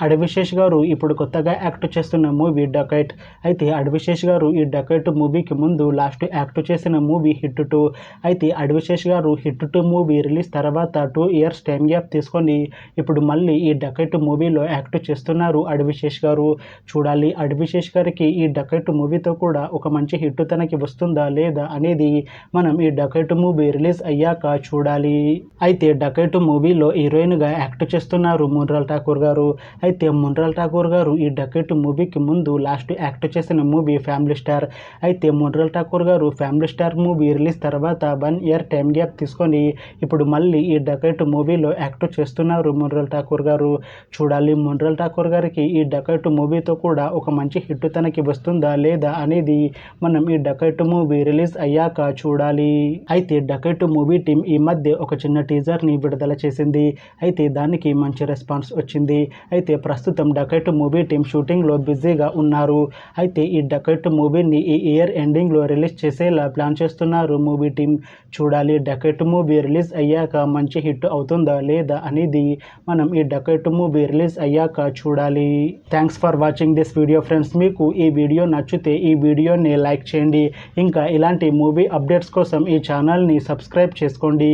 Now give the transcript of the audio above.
అడివిశేష్ గారు ఇప్పుడు కొత్తగా యాక్ట్ చేస్తున్న మూవీ డకైట్. అయితే అడివిశేష్ గారు ఈ డకైట్ మూవీకి ముందు లాస్ట్ యాక్ట్ చేసిన మూవీ హిట్ 2. అయితే అడివిశేష్ గారు హిట్ 2 మూవీ రిలీజ్ తర్వాత 2 ఇయర్స్ టైం గ్యాప్ తీసుకొని ఇప్పుడు మళ్ళీ ఈ డకైట్ మూవీలో యాక్ట్ చేస్తున్నారు అడివిశేష్ గారు. చూడాలి అడివిశేష్ గారికి ఈ డకైట్ మూవీతో కూడా ఒక మంచి హిట్ తనకి వస్తుందా లేదా అనేది మనం ఈ డకైట్ మూవీ రిలీజ్ అయ్యాక చూడాలి. అయితే డకైట్ మూవీలో హీరోయిన్గా యాక్ట్ చేస్తున్నారు మున్రల్ ఠాకూర్ గారు. అయితే మున్రల్ ఠాకూర్ గారు ఈ డకైట్ మూవీకి ముందు లాస్ట్ యాక్ట్ చేసిన మూవీ ఫ్యామిలీ స్టార్. అయితే మున్రల్ ఠాకూర్ గారు ఫ్యామిలీ స్టార్ మూవీ రిలీజ్ తర్వాత 1 ఇయర్ టైం గ్యాప్ తీసుకొని ఇప్పుడు మళ్ళీ ఈ డకైట్ మూవీలో యాక్ట్ చేస్తున్నారు మున్రల్ ఠాకూర్ గారు. చూడాలి మున్రల్ ఠాకూర్ గారికి ఈ డకైట్ మూవీతో కూడా ఒక మంచి హిట్ తనకి వస్తుందా లేదా అనేది మనం ఈ డకైట్ మూవీ రిలీజ్ అయ్యాక చూడాలి. అయితే డకైట్ మూవీ టీం ఈ మధ్య ఒక చిన్న టీజర్ని విడుదల చేసింది. అయితే దానికి మంచి రెస్పాన్స్ వచ్చింది. అయితే ప్రస్తుతం డకైట్ మూవీ టీం షూటింగ్లో బిజీగా ఉన్నారు. అయితే ఈ డకైట్ మూవీని ఈ ఇయర్ ఎండింగ్లో రిలీజ్ చేసేలా ప్లాన్ చేస్తున్నారు మూవీ టీం. చూడాలి డకైట్ మూవీ రిలీజ్ అయ్యాక మంచి హిట్ అవుతుందా లేదా అనేది మనం ఈ డకైట్ మూవీ రిలీజ్ అయ్యాక చూడాలి. Thanks for watching this video friends. మీకు ఈ వీడియో నచ్చితే ఈ వీడియోని లైక్ చేయండి. ఇంకా ఇలాంటి మూవీ అప్డేట్స్ కోసం ఈ ఛానల్ని సబ్స్క్రైబ్ చేసుకోండి.